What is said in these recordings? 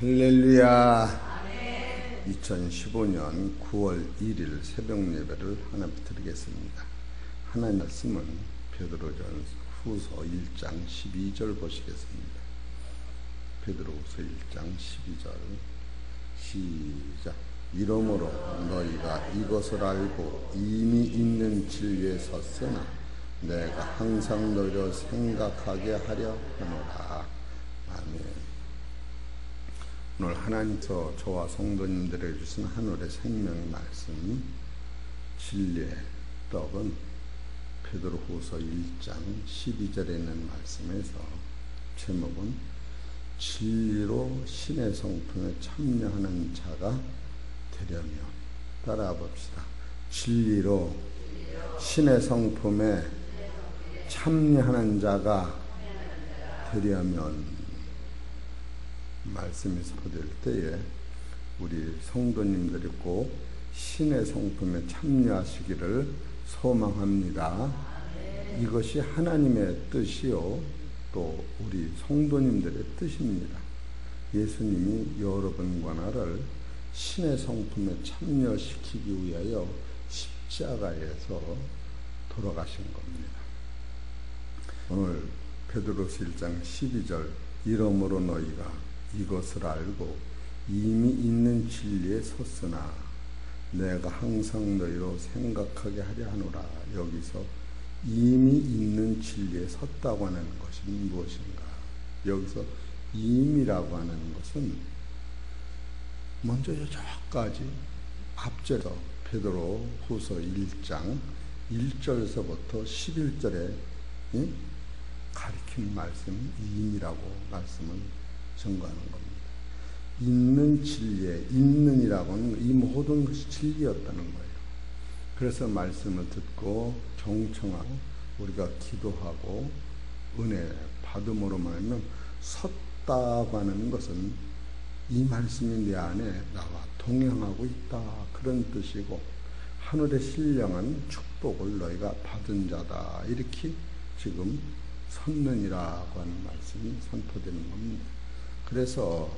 할렐루야. 2015년 9월 1일 새벽 예배를 하나 드리겠습니다. 하나님 말씀은 베드로전후서 1장 12절 보시겠습니다. 베드로후서 1장 12절 시작. 이러므로 너희가 이것을 알고 이미 있는 진리에 섰으나 내가 항상 너희를 생각하게 하려 하노라. 아멘. 오늘 하나님께서 저와 성도님들에게 주신 하늘의 생명의 말씀, 진리의 떡은 베드로후서 1장 12절에 있는 말씀에서 제목은 진리로 신의 성품에 참여하는 자가 되려면, 따라와 봅시다. 진리로 신의 성품에 참여하는 자가 되려면, 말씀이 선포될 때에 우리 성도님들이 꼭 신의 성품에 참여하시기를 소망합니다. 이것이 하나님의 뜻이요 또 우리 성도님들의 뜻입니다. 예수님이 여러분과 나를 신의 성품에 참여시키기 위하여 십자가에서 돌아가신 겁니다. 오늘 베드로서 1장 12절 이러므로 너희가 이것을 알고 이미 있는 진리에 섰으나 내가 항상 너희로 생각하게 하려 하노라. 여기서 이미 있는 진리에 섰다고 하는 것이 무엇인가? 여기서 이미라고 하는 것은 먼저 여기까지 앞절에서 베드로후서 1장 1절에서부터 11절에 가리킨 말씀, 이미라고 말씀을 증거하는 겁니다. 있는 진리에, 있는이라고는 이 모든 것이 진리였다는 거예요. 그래서 말씀을 듣고 경청하고 우리가 기도하고 은혜 받음으로 말하면 섰다고 하는 것은 이 말씀이 내 안에 나와 동행하고 있다, 그런 뜻이고, 하늘의 신령한 축복을 너희가 받은 자다, 이렇게 지금 섰느니라고 하는 말씀이 선포되는 겁니다. 그래서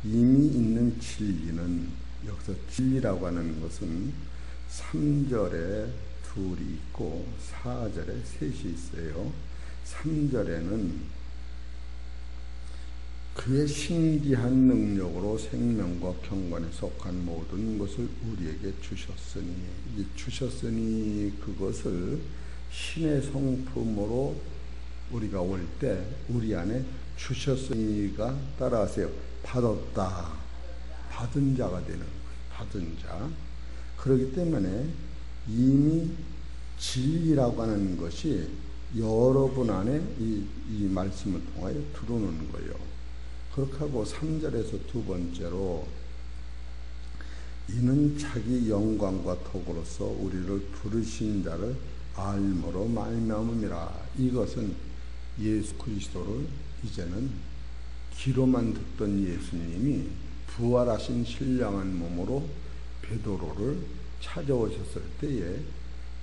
이미 있는 진리는, 여기서 진리라고 하는 것은 3절에 둘이 있고 4절에 셋이 있어요. 3절에는 그의 신기한 능력으로 생명과 경건에 속한 모든 것을 우리에게 주셨으니 그것을 신의 성품으로 우리가 올 때 우리 안에 주셨으니가, 따라하세요, 받았다, 받은 자가 되는 거예요. 받은 자. 그렇기 때문에 이미 진리라고 하는 것이 여러분 안에 이 말씀을 통하여 들어오는 거예요. 그렇게 하고 3절에서 두 번째로 이는 자기 영광과 덕으로서 우리를 부르신 자를 알므로 말미암음이라. 이것은 예수 그리스도를 이제는 귀로만 듣던 예수님이 부활하신 신령한 몸으로 베드로를 찾아오셨을 때에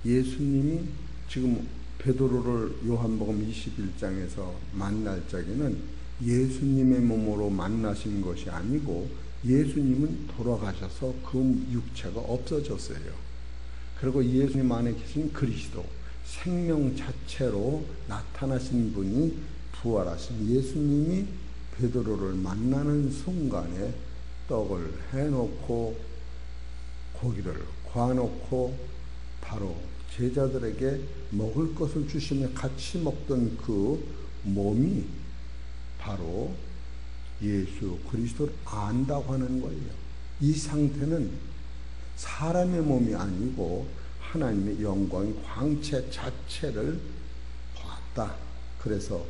예수님이 지금 베드로를 요한복음 21장에서 만날 적에는 예수님의 몸으로 만나신 것이 아니고 예수님은 돌아가셔서 그 육체가 없어졌어요. 그리고 예수님 안에 계신 그리스도, 생명 자체로 나타나신 분이 부활하신 예수님이 베드로를 만나는 순간에 떡을 해놓고 고기를 구워놓고 바로 제자들에게 먹을 것을 주시며 같이 먹던 그 몸이 바로 예수 그리스도를 안다고 하는 거예요. 이 상태는 사람의 몸이 아니고 하나님의 영광의 광채 자체를 보았다. 그래서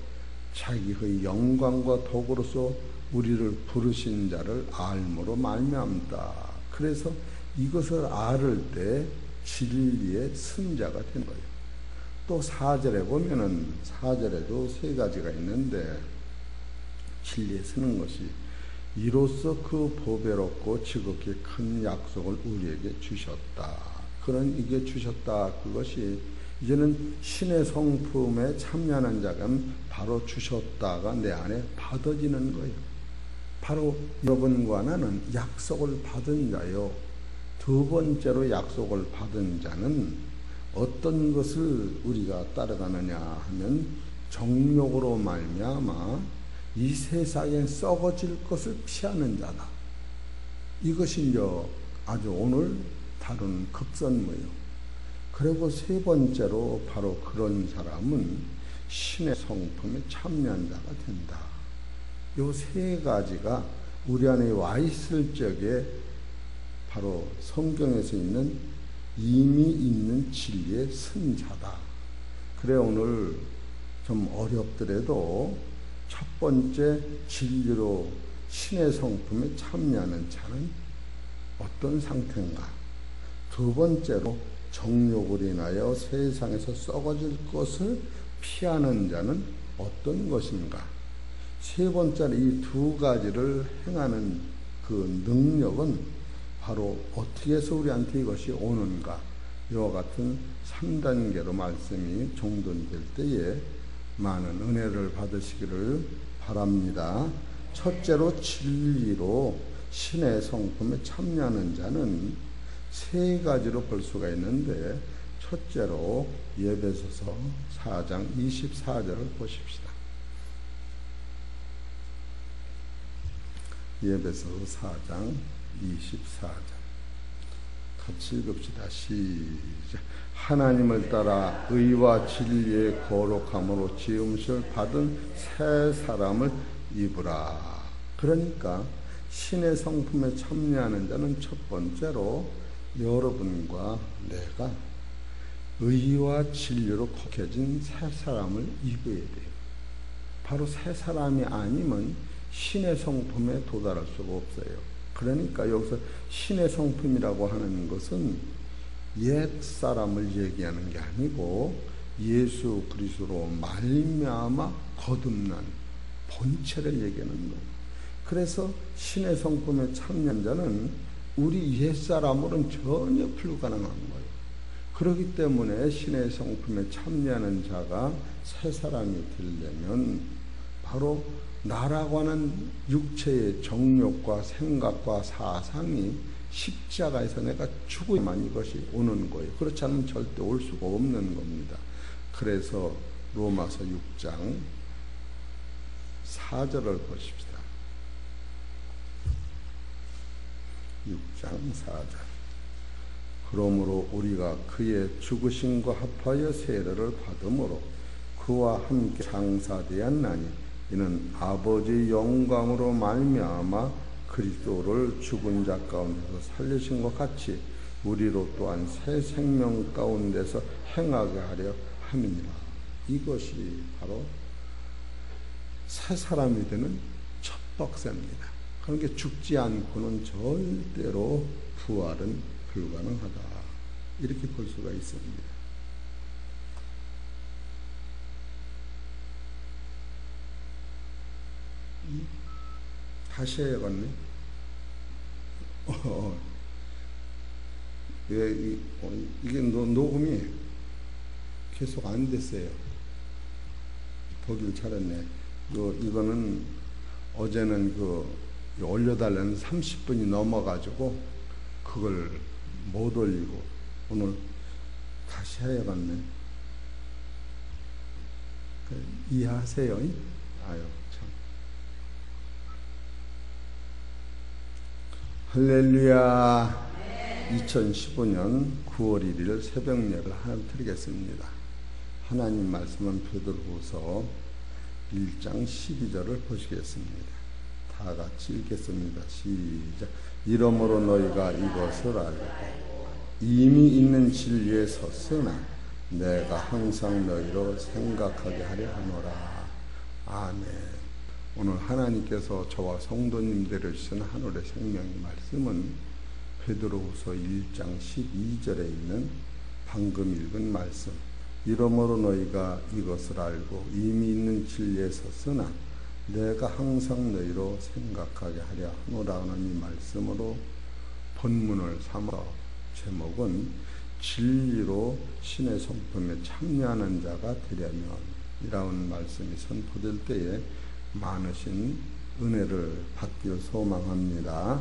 자기의 영광과 덕으로서 우리를 부르신 자를 알므로 말미암다. 그래서 이것을 알을 때 진리의 승자가 된 거예요. 또 4절에 보면은 4절에도 세 가지가 있는데, 진리에 서는 것이 이로써 그 보배롭고 지극히 큰 약속을 우리에게 주셨다. 그런 이게 주셨다. 그것이 이제는 신의 성품에 참여하는 자가 바로 주셨다가 내 안에 받아지는 거예요. 바로 여러분과 나는 약속을 받은 자요. 두 번째로 약속을 받은 자는 어떤 것을 우리가 따라가느냐 하면 정욕으로 말미암아 이 세상에 썩어질 것을 피하는 자다. 이것이 이제 아주 오늘 다룬 극선무요. 그리고 세 번째로 바로 그런 사람은 신의 성품에 참여한 자가 된다. 요 세 가지가 우리 안에 와 있을 적에 바로 성경에서 있는 이미 있는 진리의 선자다. 그래 오늘 좀 어렵더라도 첫 번째 진리로 신의 성품에 참여하는 자는 어떤 상태인가? 두 번째로 정욕으로 인하여 세상에서 썩어질 것을 피하는 자는 어떤 것인가? 세 번째로 이 두 가지를 행하는 그 능력은 바로 어떻게 해서 우리한테 이것이 오는가? 이와 같은 3단계로 말씀이 정돈될 때에 많은 은혜를 받으시기를 바랍니다. 첫째로 진리로 신의 성품에 참여하는 자는 세 가지로 볼 수가 있는데, 첫째로 에베소서 4장 24절을 보십시다. 에베소서 4장 24절 같이 읽읍시다. 시작. 하나님을 따라 의와 진리의 거룩함으로 지음을 받은 새 사람을 입으라. 그러니까 신의 성품에 참여하는 자는 첫 번째로 여러분과 내가 의와 진리로 거룩해진 새 사람을 입어야 돼요. 바로 새 사람이 아니면 신의 성품에 도달할 수가 없어요. 그러니까 여기서 신의 성품이라고 하는 것은 옛 사람을 얘기하는 게 아니고 예수 그리스도로 말미암아 거듭난 본체를 얘기하는 거예요. 그래서 신의 성품에 참여한 자는 우리 옛 사람으로는 전혀 불가능한 거예요. 그렇기 때문에 신의 성품에 참여하는 자가 새 사람이 되려면 바로 나라고 하는 육체의 정욕과 생각과 사상이 십자가에서 내가 죽어야만 이것이 오는 거예요. 그렇지 않으면 절대 올 수가 없는 겁니다. 그래서 로마서 6장 4절을 보십시다. 6장 4절. 그러므로 우리가 그의 죽으심과 합하여 세례를 받음으로 그와 함께 장사되었나니 이는 아버지의 영광으로 말미암아 그리스도를 죽은 자 가운데서 살리신 것 같이 우리로 또한 새 생명 가운데서 행하게 하려 함이니라. 이것이 바로 새 사람이 되는 첫 박새입니다. 그러니까 죽지 않고는 절대로 부활은 불가능하다. 이렇게 볼 수가 있습니다. 다시 해야겠네. 이게 녹음이 계속 안 됐어요. 보길 잘했네. 이거는 어제는 올려달라는 30분이 넘어가지고 그걸 못 올리고 오늘 다시 해야겠네. 이해하세요? 아유. 할렐루야. 2015년 9월 1일 새벽 예배를 하나 드리겠습니다. 하나님 말씀은 베드로후서 1장 12절을 보시겠습니다. 다 같이 읽겠습니다. 시작. 이러므로 너희가 이것을 알고 이미 있는 진리에 섰으나 내가 항상 너희로 생각하게 하려 하노라. 아멘. 오늘 하나님께서 저와 성도님들을 주신 하늘의 생명의 말씀은 베드로후서 1장 12절에 있는 방금 읽은 말씀. 이러므로 너희가 이것을 알고 이미 있는 진리에 섰으나 내가 항상 너희로 생각하게 하려 하노라는 이 말씀으로 본문을 삼아 제목은 진리로 신의 성품에 참여하는 자가 되려면 이라는 말씀이 선포될 때에 많으신 은혜를 받길 소망합니다.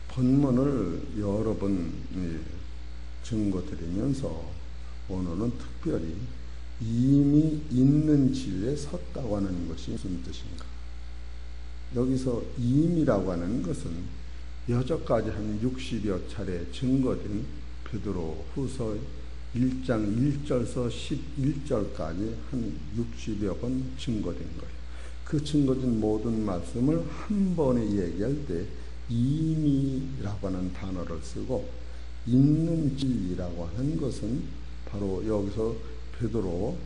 본문을 여러 번 증거드리면서 오늘은 특별히 이미 있는 진리에 섰다고 하는 것이 무슨 뜻인가? 여기서 임이라고 하는 것은 여전까지 한 60여 차례 증거된 베드로 후서 1장 1절서 11절까지 한 60여 번 증거된 거예요. 그 증거된 모든 말씀을 한 번에 얘기할 때 임이라고 하는 단어를 쓰고 있는 진리라고 하는 것은 바로 여기서 베드로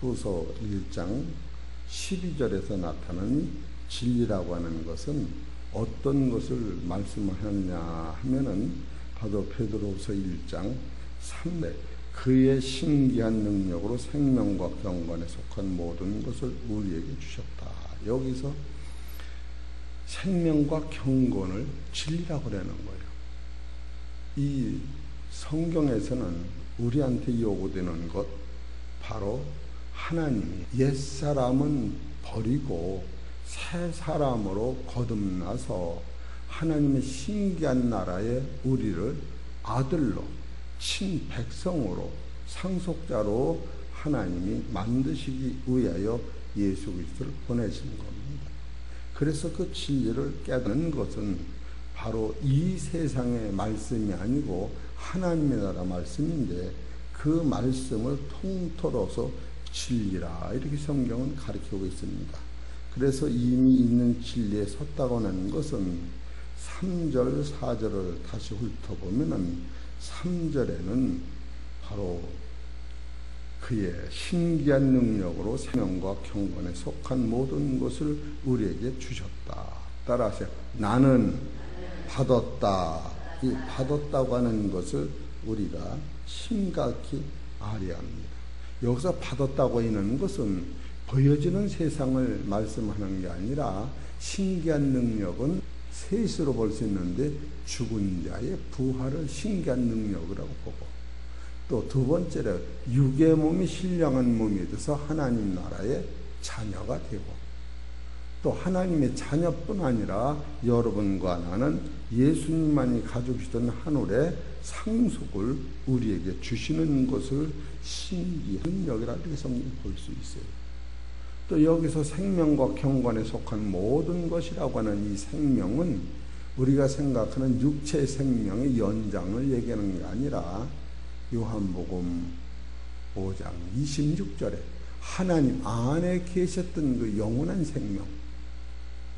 후서 1장 12절에서 나타나는 진리라고 하는 것은 어떤 것을 말씀하셨냐 하면은 바로 베드로후서 1장 3절 그의 신기한 능력으로 생명과 경건에 속한 모든 것을 우리에게 주셨다. 여기서 생명과 경건을 진리라고 하는 거예요. 이 성경에서는 우리한테 요구되는 것 바로 하나님이 옛사람은 버리고 새 사람으로 거듭나서 하나님의 신기한 나라에 우리를 아들로 친백성으로 상속자로 하나님이 만드시기 위하여 예수 그리스도를 보내신 겁니다. 그래서 그 진리를 깨닫는 것은 바로 이 세상의 말씀이 아니고 하나님의 나라 말씀인데 그 말씀을 통틀어서 진리라 이렇게 성경은 가르치고 있습니다. 그래서 이미 있는 진리에 섰다고 하는 것은 3절 4절을 다시 훑어보면 3절에는 바로 그의 신기한 능력으로 생명과 경건에 속한 모든 것을 우리에게 주셨다. 따라하세요. 나는 받았다. 이 받았다고 하는 것을 우리가 심각히 알아야 합니다. 여기서 받았다고 하는 것은 보여지는 세상을 말씀하는 게 아니라 신기한 능력은 셋으로 볼 수 있는데 죽은 자의 부활을 신기한 능력이라고 보고 또 두 번째로 육의 몸이 신령한 몸이 돼서 하나님 나라의 자녀가 되고 또 하나님의 자녀뿐 아니라 여러분과 나는 예수님만이 가지고 계시던 하늘의 상속을 우리에게 주시는 것을 신기한 능력이라 이렇게 성경에 볼 수 있어요. 또 여기서 생명과 경건에 속한 모든 것이라고 하는 이 생명은 우리가 생각하는 육체의 생명의 연장을 얘기하는 게 아니라 요한복음 5장 26절에 하나님 안에 계셨던 그 영원한 생명,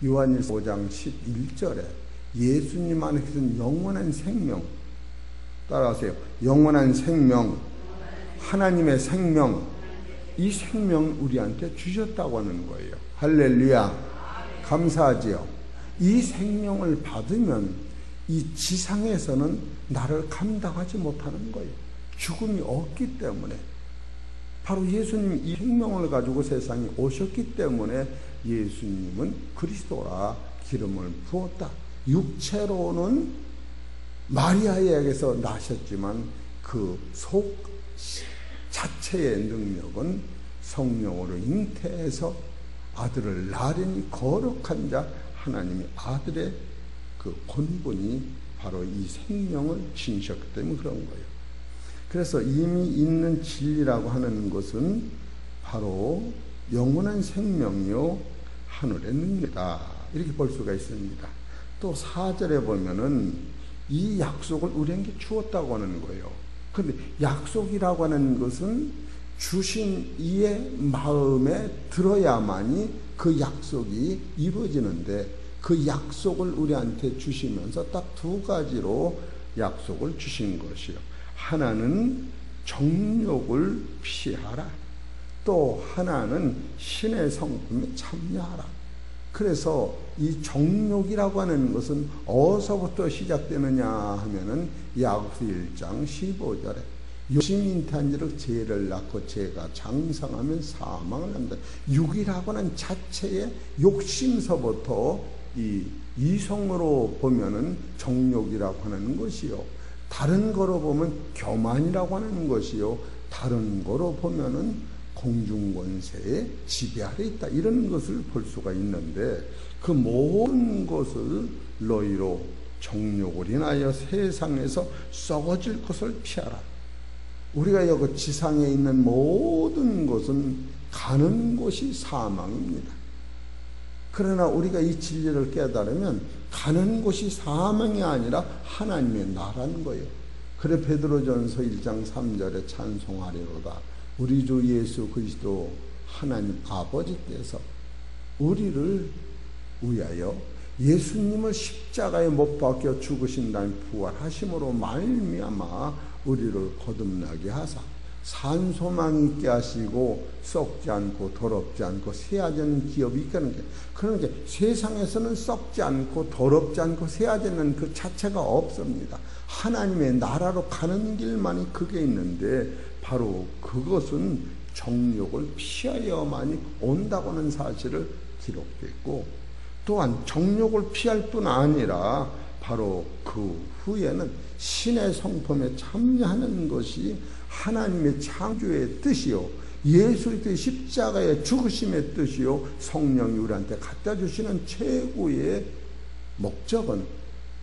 요한일서 5장 11절에 예수님 안에 계신 영원한 생명, 따라하세요. 영원한 생명, 하나님의 생명, 이 생명을 우리한테 주셨다고 하는 거예요. 할렐루야. 감사하지요. 이 생명을 받으면 이 지상에서는 나를 감당하지 못하는 거예요. 죽음이 없기 때문에. 바로 예수님이 이 생명을 가지고 세상에 오셨기 때문에 예수님은 그리스도라 기름을 부었다. 육체로는 마리아에게서 나셨지만 그 속 자체의 능력은 성령으로 잉태해서 아들을 낳으니 거룩한 자 하나님의 아들의 그 본분이 바로 이 생명을 지니셨기 때문에 그런 거예요. 그래서 이미 있는 진리라고 하는 것은 바로 영원한 생명이요 하늘의 능력이다 이렇게 볼 수가 있습니다. 또 4절에 보면은 이 약속을 우리에게 주었다고 하는 거예요. 그런데 약속이라고 하는 것은 주신 이의 마음에 들어야만이 그 약속이 이루어지는데 그 약속을 우리한테 주시면서 딱 두 가지로 약속을 주신 것이요. 하나는 정욕을 피하라. 또 하나는 신의 성품에 참여하라. 그래서 이 정욕이라고 하는 것은 어디서부터 시작되느냐 하면은 야고보서 1장 15절에 욕심이 잉태한즉 죄를 낳고 죄가 장성하면 사망을 합니다. 육이라고 하는 자체의 욕심서부터 이 이성으로 보면은 정욕이라고 하는 것이요. 다른 거로 보면 교만이라고 하는 것이요. 다른 거로 보면은 공중권세의 지배 아래 있다, 이런 것을 볼 수가 있는데, 그 모든 것을 너희로 정욕을 인하여 세상에서 썩어질 것을 피하라. 우리가 여기 지상에 있는 모든 것은 가는 곳이 사망입니다. 그러나 우리가 이 진리를 깨달으면 가는 곳이 사망이 아니라 하나님의 나라는 거예요. 그래 베드로전서 1장 3절에 찬송하리로다. 우리 주 예수 그리스도 하나님 아버지께서 우리를 위하여 예수님을 십자가에 못 박혀 죽으신 다음에 부활하심으로 말미암아 우리를 거듭나게 하사 산소망 있게 하시고 썩지 않고 더럽지 않고 새하지 않는 기업이 있게 하는 게, 그러니까 세상에서는 썩지 않고 더럽지 않고 새하지 않는 그 자체가 없습니다. 하나님의 나라로 가는 길만이 그게 있는데, 바로 그것은 정욕을 피하여만이 온다고는 사실을 기록했고, 또한 정욕을 피할 뿐 아니라 바로 그 후에는 신의 성품에 참여하는 것이 하나님의 창조의 뜻이요, 예수 그리스도의 십자가의 죽으심의 뜻이요, 성령이 우리한테 갖다 주시는 최고의 목적은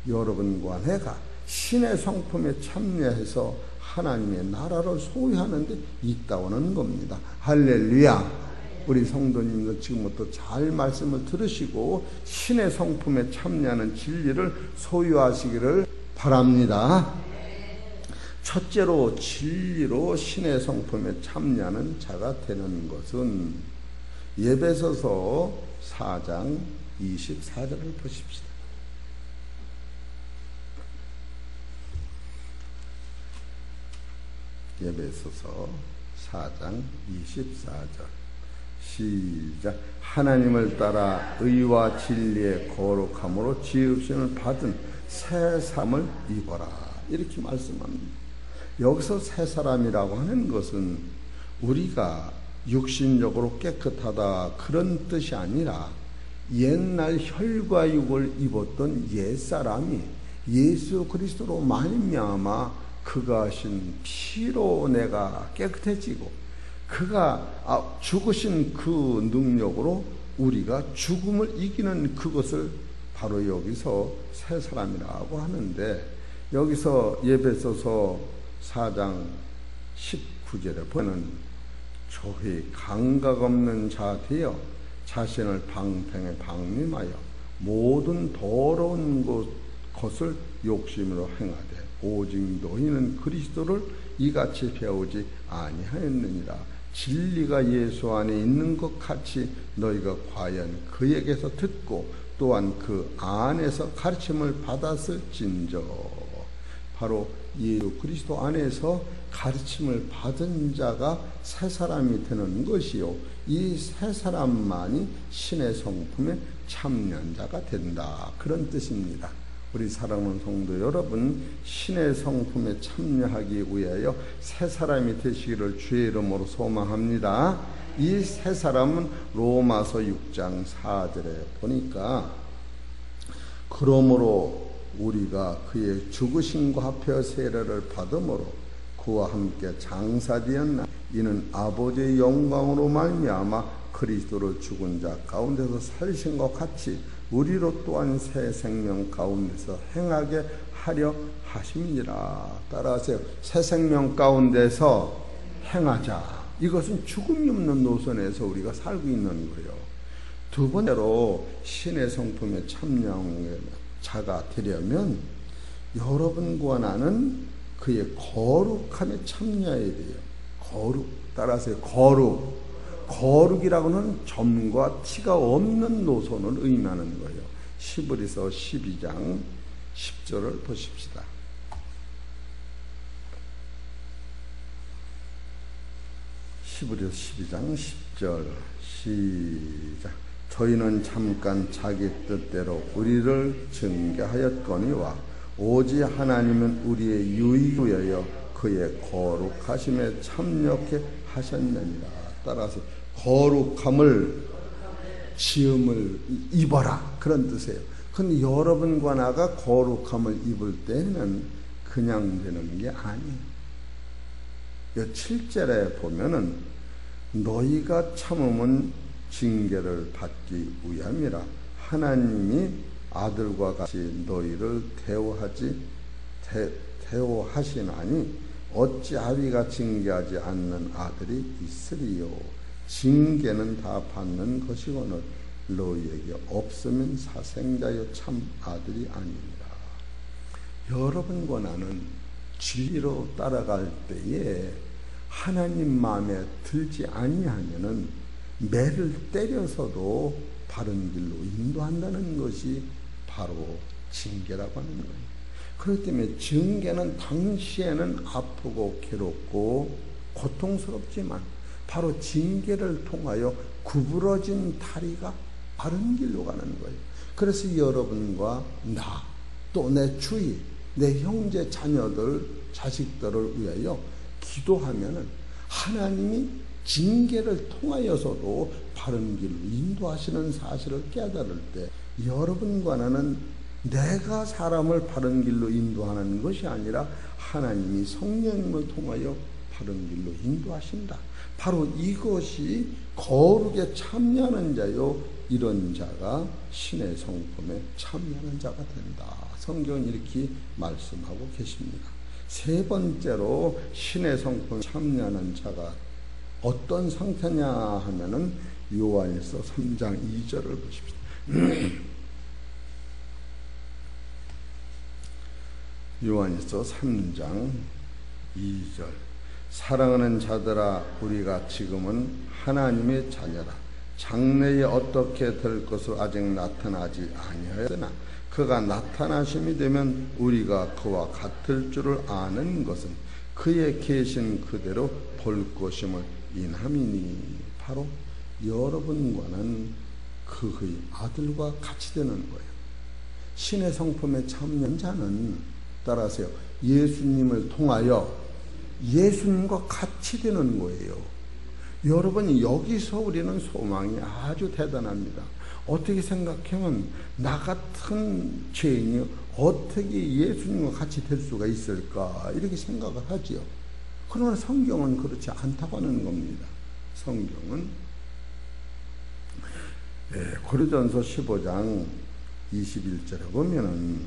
여러분과 내가 신의 성품에 참여해서 하나님의 나라를 소유하는 데 있다고는 겁니다. 할렐루야. 우리 성도님도 지금부터 잘 말씀을 들으시고 신의 성품에 참여하는 진리를 소유하시기를 바랍니다. 첫째로 진리로 신의 성품에 참여하는 자가 되는 것은 에베소서 4장 24절을 보십시다. 에베소서 4장 24절 시작. 하나님을 따라 의와 진리의 거룩함으로 지으심을 받은 새 삶을 입어라, 이렇게 말씀합니다. 여기서 새 사람이라고 하는 것은 우리가 육신적으로 깨끗하다 그런 뜻이 아니라 옛날 혈과 육을 입었던 옛사람이 예수 그리스도로 말미암아 그가 하신 피로 내가 깨끗해지고, 그가 죽으신 그 능력으로 우리가 죽음을 이기는 그것을 바로 여기서 새 사람이라고 하는데, 여기서 에베소서 4장 19절에 보면 저희 감각 없는 자 되어 자신을 방탕에 방임하여 모든 더러운 것을 욕심으로 행하되 오직 너희는 그리스도를 이같이 배우지 아니하였느니라. 진리가 예수 안에 있는 것 같이 너희가 과연 그에게서 듣고 또한 그 안에서 가르침을 받았을진저. 바로 예수 그리스도 안에서 가르침을 받은 자가 새 사람이 되는 것이요, 이 새 사람만이 신의 성품에 참여한 자가 된다, 그런 뜻입니다. 우리 사랑하는 성도 여러분, 신의 성품에 참여하기 위하여 새 사람이 되시기를 주의 이름으로 소망합니다. 이 새 사람은 로마서 6장 4절에 보니까 그러므로 우리가 그의 죽으심과 합하여 세례를 받음으로 그와 함께 장사되었나 이는 아버지의 영광으로 말미암아 그리스도를 죽은 자 가운데서 살리신 것 같이 우리로 또한 새 생명 가운데서 행하게 하려 하심이니라. 따라하세요. 새 생명 가운데서 행하자. 이것은 죽음이 없는 노선에서 우리가 살고 있는 거예요. 두 번째로 신의 성품에 참여하는 자가 되려면 여러분과 나는 그의 거룩함에 참여해야 돼요. 거룩. 따라하세요. 거룩. 거룩이라고는 점과 티가 없는 노선을 의미하는 거예요. 히브리서 12장 10절을 보십시다. 히브리서 12장 10절 시작. 저희는 잠깐 자기 뜻대로 우리를 증거하였거니와 오직 하나님은 우리의 유익을 위하여 그의 거룩하심에 참여케 하셨느니라. 따라서 거룩함을 지음을 입어라, 그런 뜻이에요. 근데 여러분과 나가 거룩함을 입을 때는 그냥 되는 게 아니에요. 7절에 보면은 너희가 참음은 징계를 받기 위함이라. 하나님이 아들과 같이 너희를 대우하시나니 어찌 아비가 징계하지 않는 아들이 있으리요. 징계는 다 받는 것이거늘 너희에게 없으면 사생자여 참 아들이 아니니라. 여러분과 나는 진리로 따라갈 때에 하나님 마음에 들지 아니하면은 매를 때려서도 바른 길로 인도한다는 것이 바로 징계라고 하는 거예요. 그렇기 때문에 징계는 당시에는 아프고 괴롭고 고통스럽지만 바로 징계를 통하여 구부러진 다리가 바른 길로 가는 거예요. 그래서 여러분과 나, 또 내 주위, 내 형제 자녀들, 자식들을 위하여 기도하면은 하나님이 징계를 통하여서도 바른 길로 인도하시는 사실을 깨달을 때 여러분과 나는 내가 사람을 바른 길로 인도하는 것이 아니라 하나님이 성령님을 통하여 바른 길로 인도하신다. 바로 이것이 거룩에 참여하는 자요, 이런 자가 신의 성품에 참여하는 자가 된다. 성경은 이렇게 말씀하고 계십니다. 세 번째로 신의 성품에 참여하는 자가 어떤 상태냐 하면은 요한일서 3장 2절을 보십시다. 요한일서 3장 2절. 사랑하는 자들아, 우리가 지금은 하나님의 자녀라. 장래에 어떻게 될 것을 아직 나타나지 아니하였으나 그가 나타나심이 되면 우리가 그와 같을 줄을 아는 것은 그의 계신 그대로 볼 것임을 인함이니. 바로 여러분과는 그의 아들과 같이 되는 거예요. 신의 성품에 참여한 자는, 따라하세요, 예수님을 통하여 예수님과 같이 되는 거예요. 여러분이 여기서 우리는 소망이 아주 대단합니다. 어떻게 생각하면 나 같은 죄인이 어떻게 예수님과 같이 될 수가 있을까 이렇게 생각을 하지요. 그러나 성경은 그렇지 않다고 하는 겁니다. 성경은 고린도전서 15장 21절에 보면은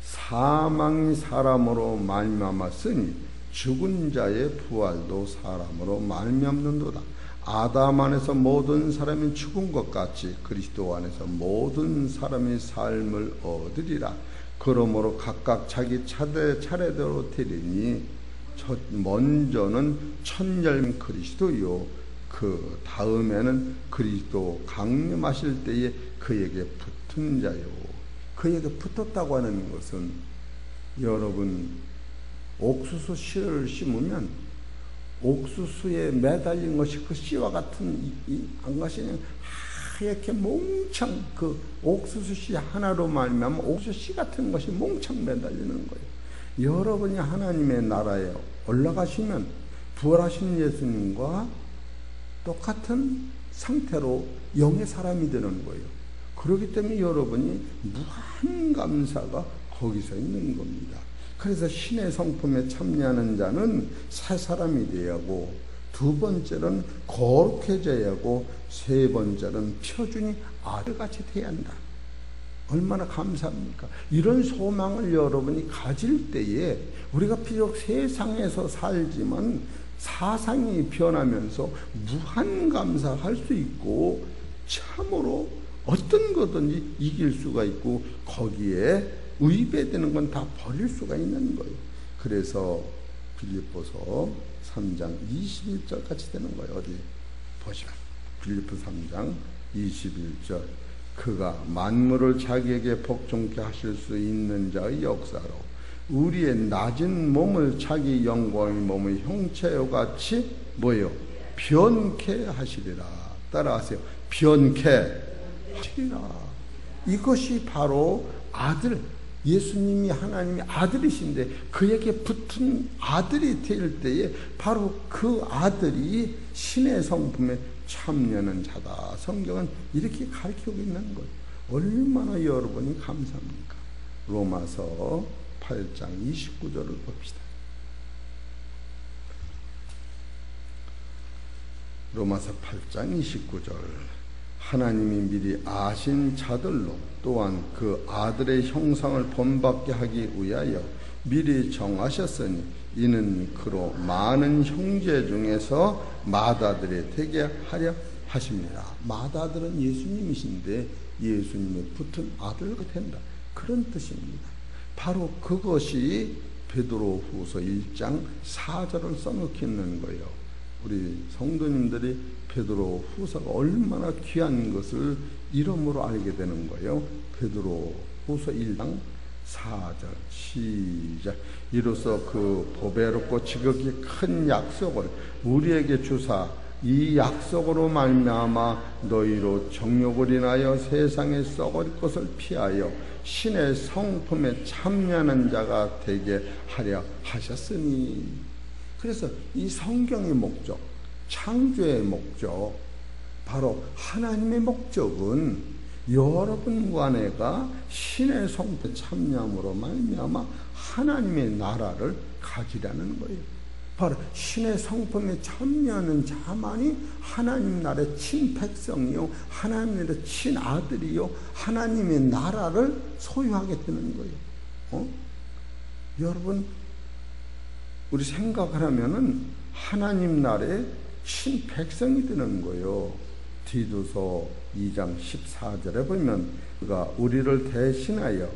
사망이 사람으로 말미암았으니 죽은 자의 부활도 사람으로 말미암는도다. 아담 안에서 모든 사람이 죽은 것 같이 그리스도 안에서 모든 사람이 삶을 얻으리라. 그러므로 각각 자기 차례대로 되리니 먼저는 첫 열매 그리스도요, 그 다음에는 그리스도 강림하실 때에 그에게 붙은 자요. 그에게 붙었다고 하는 것은, 여러분 옥수수 씨를 심으면 옥수수에 매달린 것이 그 씨와 같은 한 것이 하얗게 몽창, 그 옥수수 씨 하나로 말미암아 옥수수 씨 같은 것이 몽창 매달리는 거예요. 여러분이 하나님의 나라에 올라가시면 부활하신 예수님과 똑같은 상태로 영의 사람이 되는 거예요. 그렇기 때문에 여러분이 무한 감사가 거기서 있는 겁니다. 그래서 신의 성품에 참여하는 자는 새 사람이 되어야 하고, 두 번째는 거룩해져야 하고, 세 번째는 표준이 아들같이 되어야 한다. 얼마나 감사합니까? 이런 소망을 여러분이 가질 때에 우리가 비록 세상에서 살지만 사상이 변하면서 무한 감사할 수 있고, 참으로 어떤 거든지 이길 수가 있고, 거기에 위배되는 건 다 버릴 수가 있는 거예요. 그래서 빌립보서 3장 21절 같이 되는 거예요. 어디 보시면 빌립보 3장 21절. 그가 만물을 자기에게 복종케 하실 수 있는 자의 역사로 우리의 낮은 몸을 자기 영광의 몸의 형체와 같이 뭐예요? 변케 하시리라. 따라하세요. 변케 하시리라. 이것이 바로 아들, 예수님이 하나님의 아들이신데 그에게 붙은 아들이 될 때에 바로 그 아들이 신의 성품에 참여하는 자다. 성경은 이렇게 가르치고 있는 거예요. 얼마나 여러분이 감사합니까? 로마서 8장 29절을 봅시다. 로마서 8장 29절 하나님이 미리 아신 자들로 또한 그 아들의 형상을 본받게 하기 위하여 미리 정하셨으니 이는 그로 많은 형제 중에서 맏아들이 되게 하려 하십니다. 맏아들은 예수님이신데 예수님의 붙은 아들가 된다, 그런 뜻입니다. 바로 그것이 베드로후서 1장 4절을 써놓고 있는 거예요. 우리 성도님들이 베드로후서가 얼마나 귀한 것을 이름으로 알게 되는 거예요. 베드로후서 1장 4절 시작. 이로써 그 보배롭고 지극히 큰 약속을 우리에게 주사 이 약속으로 말미암아 너희로 정욕을 인하여 세상에 썩을 것을 피하여 신의 성품에 참여하는 자가 되게 하려 하셨으니. 그래서 이 성경의 목적, 창조의 목적, 바로 하나님의 목적은 여러분과 내가 신의 성품에 참여함으로 말미암아 하나님의 나라를 가지라는 거예요. 바로 신의 성품에 참여하는 자만이 하나님 나라의 친백성이요, 하나님 나라의 친아들이요, 하나님의 나라를 소유하게 되는 거예요. 여러분, 우리 생각을 하면은 하나님 나라의 친백성이 되는 거예요. 디도서 2장 14절에 보면 그가 우리를 대신하여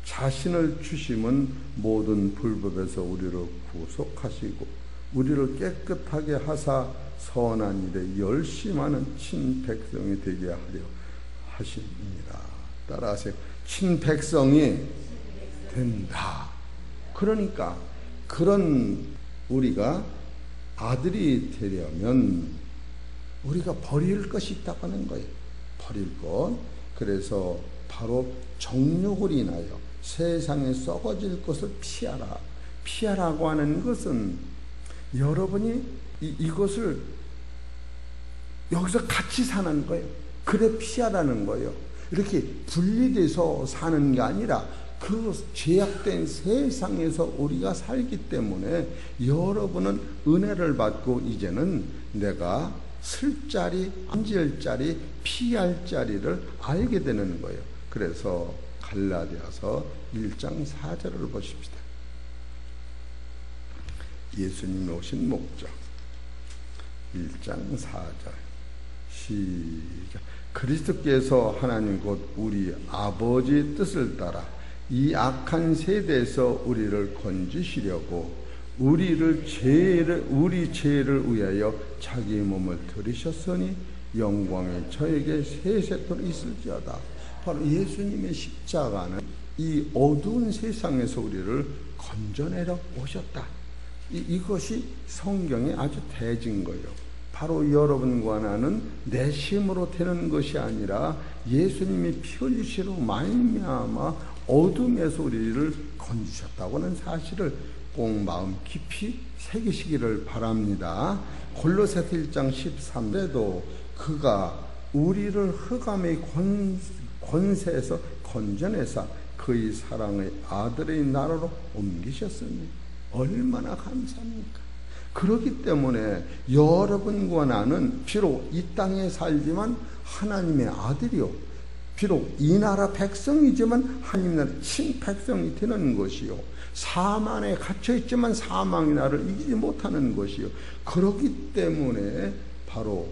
자신을 주심은 모든 불법에서 우리를 구속하시고 우리를 깨끗하게 하사 선한 일에 열심하는 친백성이 되게 하려 하십니다. 따라하세요. 친백성이 된다. 그러니까 그런 우리가 아들이 되려면 우리가 버릴 것이 있다고 하는 거예요. 버릴 것. 그래서 바로 정욕을 인하여 세상에 썩어질 것을 피하라. 피하라고 하는 것은 여러분이 이것을 여기서 같이 사는 거예요. 그래 피하라는 거예요. 이렇게 분리돼서 사는 게 아니라 그 죄악된 세상에서 우리가 살기 때문에 여러분은 은혜를 받고 이제는 내가 쓸 자리, 앉을 자리, 피할 자리를 알게 되는 거예요. 그래서 갈라디아서 1장 4절을 보십시다. 예수님이 오신 목적 1장 4절 시작. 그리스도께서 하나님 곧 우리 아버지의 뜻을 따라 이 악한 세대에서 우리를 건지시려고 우리 죄를 위하여 자기 몸을 들이셨으니 영광이 저에게 세세토록 있을지어다. 바로 예수님의 십자가는 이 어두운 세상에서 우리를 건져내려 오셨다. 이것이 성경의 아주 대진 거예요. 바로 여러분과 나는 내 힘으로 되는 것이 아니라 예수님이 피 흘리시로 말미암아 어둠에서 우리를 건지셨다고 하는 사실을 꼭 마음 깊이 새기시기를 바랍니다. 골로새서 1장 13절에도 그가 우리를 흑암의 권세에서 건져내사 그의 사랑의 아들의 나라로 옮기셨으니 얼마나 감사합니까? 그렇기 때문에 여러분과 나는 비록 이 땅에 살지만 하나님의 아들이요, 비록 이 나라 백성이지만 하나님 나라 친백성이 되는 것이요, 사망에 갇혀있지만 사망의 나를 이기지 못하는 것이요, 그렇기 때문에 바로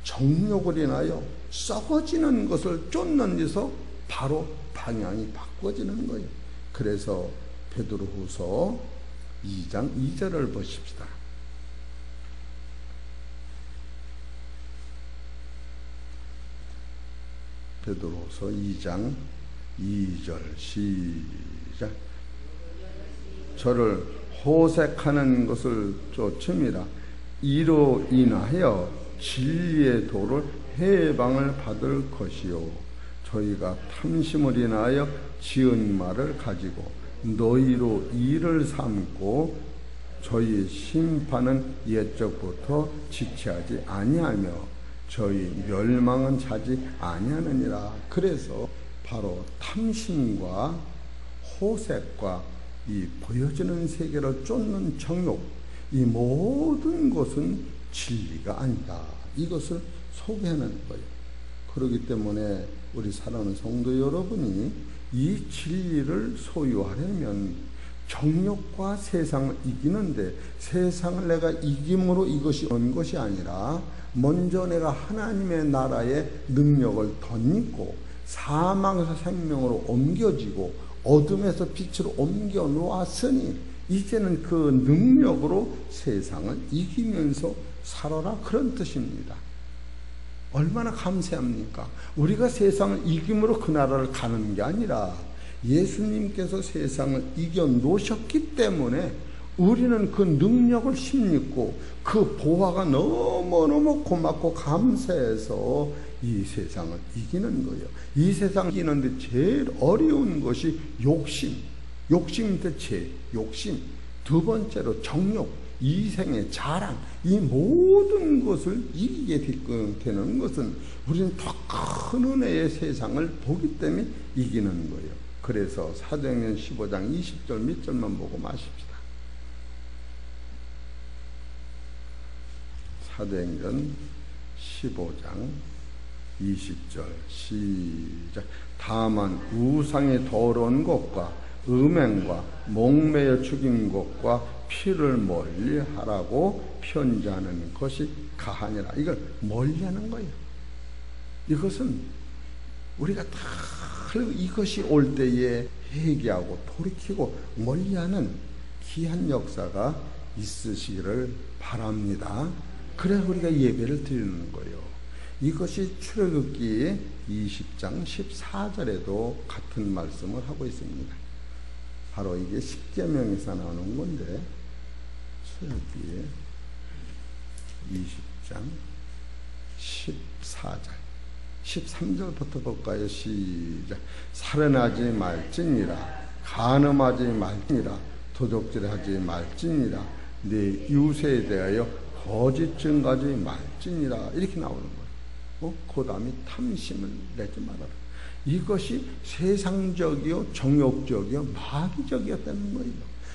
정욕을 인하여 썩어지는 것을 쫓는 데서 바로 방향이 바꿔지는 거예요. 그래서 베드로후서 2장 2절을 보십시다. 베드로후서 2장 2절 시작. 저를 호색하는 것을 쫓음이라. 이로 인하여 진리의 도를 해방을 받을 것이요, 저희가 탐심을 인하여 지은 말을 가지고 너희로 이를 삼고 저희 심판은 옛적부터 지체하지 아니하며 저희 멸망은 차지 아니하느니라. 그래서 바로 탐심과 호색과 이 보여지는 세계를 쫓는 정욕, 이 모든 것은 진리가 아니다. 이것을 소개하는 거예요. 그렇기 때문에 우리 사랑하는 성도 여러분이 이 진리를 소유하려면 정욕과 세상을 이기는데, 세상을 내가 이김으로 이것이 온 것이 아니라 먼저 내가 하나님의 나라의 능력을 덧입고 사망에서 생명으로 옮겨지고 어둠에서 빛으로 옮겨 놓았으니 이제는 그 능력으로 세상을 이기면서 살아라, 그런 뜻입니다. 얼마나 감사합니까? 우리가 세상을 이김으로 그 나라를 가는 게 아니라 예수님께서 세상을 이겨 놓으셨기 때문에 우리는 그 능력을 힘입고 그 보화가 너무너무 고맙고 감사해서 이 세상을 이기는 거예요. 이 세상을 이기는데 제일 어려운 것이 욕심, 욕심인데 욕심, 두 번째로 정욕, 이생의 자랑, 이 모든 것을 이기게 되는 것은 우리는 더 큰 은혜의 세상을 보기 때문에 이기는 거예요. 그래서 사도행전 15장 20절 몇 절만 보고 마십시다. 사도행전 15장 20절 시작. 다만 우상의 더러운 것과 음행과 목매어 죽인 것과 피를 멀리하라고 편지하는 것이 가하니라. 이걸 멀리하는 거예요. 이것은 우리가 다 이것이 올 때에 회개하고 돌이키고 멀리하는 귀한 역사가 있으시기를 바랍니다. 그래야 우리가 예배를 드리는 거예요. 이것이 출애굽기 20장 14절에도 같은 말씀을 하고 있습니다. 바로 이게 십계명에서 나오는 건데, 출애굽기 20장 14절 13절부터 볼까요? 시작. 살인하지 말지니라, 간음하지 말지니라, 도적질하지 말지니라, 네 이웃에 대하여 거짓 증거하지 말지니라, 이렇게 나오는 거예요. 그 다음에 탐심을 내지 말아라. 이것이 세상적이요, 정욕적이요, 마귀적이었다는 거예요.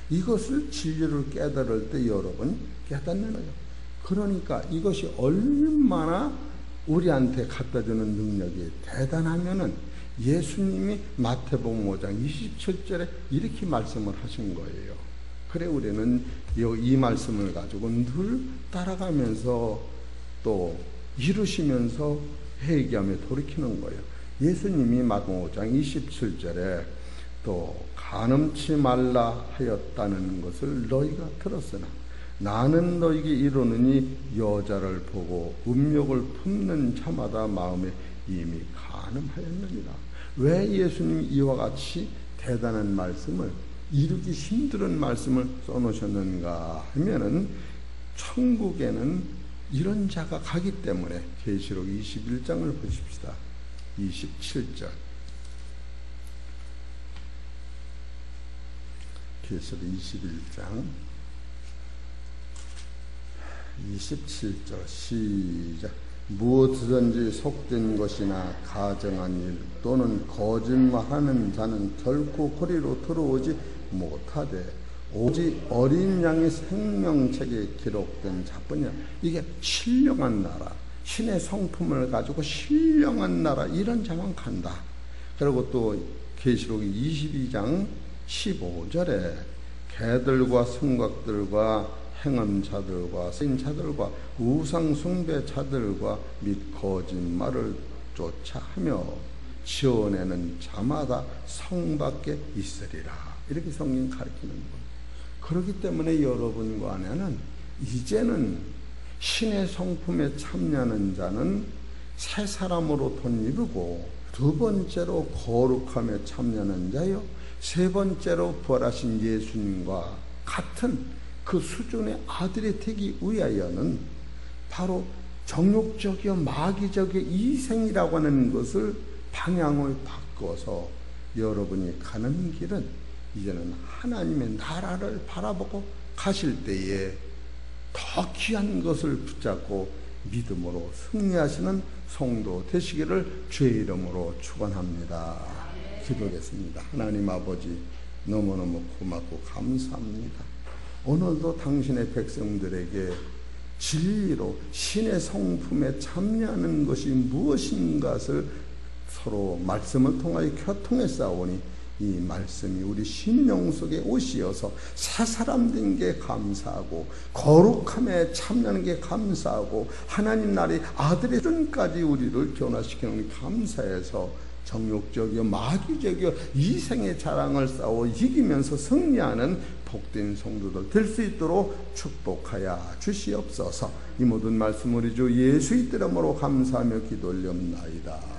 이것을 진리를 깨달을 때 여러분 깨닫는 거예요. 그러니까 이것이 얼마나 우리한테 갖다주는 능력이 대단하면은 예수님이 마태복음 5장 27절에 이렇게 말씀을 하신 거예요. 그래 우리는 이 말씀을 가지고 늘 따라가면서 또 이루시면서 회개하며 돌이키는 거예요. 예수님이 마태복음 5장 27절에 또 간음치 말라 하였다는 것을 너희가 들었으나 나는 너희에게 이르노니 여자를 보고 음욕을 품는 자마다 마음에 이미 간음하였느니라. 왜 예수님이 이와 같이 대단한 말씀을, 이루기 힘든 말씀을 써놓으셨는가 하면은 천국에는 이런 자가 가기 때문에. 계시록 21장을 보십시다. 27절. 계시록 21장 27절 시작. 무엇이든지 속된 것이나 가정한 일 또는 거짓말하는 자는 결코 거리로 들어오지 못하되 오직 어린 양의 생명책에 기록된 자뿐이야. 이게 신령한 나라, 신의 성품을 가지고 신령한 나라, 이런 자만 간다. 그리고 또 계시록 22장 15절에 개들과 승곽들과 행음자들과 세인자들과 우상숭배자들과 및 거짓말을 쫓아하며 지어내는 자마다 성 밖에 있으리라. 이렇게 성경 가르치는 거예요. 그렇기 때문에 여러분과 안에는 이제는 신의 성품에 참여하는 자는 새 사람으로 덧입고, 두 번째로 거룩함에 참여하는 자요, 세 번째로 부활하신 예수님과 같은 그 수준의 아들이 되기 위하여는 바로 정욕적이요 마귀적이요 이생이라고 하는 것을 방향을 바꿔서 여러분이 가는 길은 이제는 하나님의 나라를 바라보고 가실 때에 더 귀한 것을 붙잡고 믿음으로 승리하시는 성도 되시기를 주의 이름으로 축원합니다. 기도하겠습니다. 하나님 아버지, 너무너무 고맙고 감사합니다. 오늘도 당신의 백성들에게 진리로 신의 성품에 참여하는 것이 무엇인가를 서로 말씀을 통하여 교통해 싸우니 이 말씀이 우리 심령 속에 옷이어서 새 사람 된 게 감사하고 거룩함에 참여하는 게 감사하고 하나님 나라의 아들의 존까지 우리를 변화시키는 게 감사해서 정욕적이요 마귀적이요 이생의 자랑을 싸워 이기면서 승리하는 복된 성도들 될 수 있도록 축복하여 주시옵소서. 이 모든 말씀 우리 주 예수의 이름으로 감사하며 기도 올려옵나이다.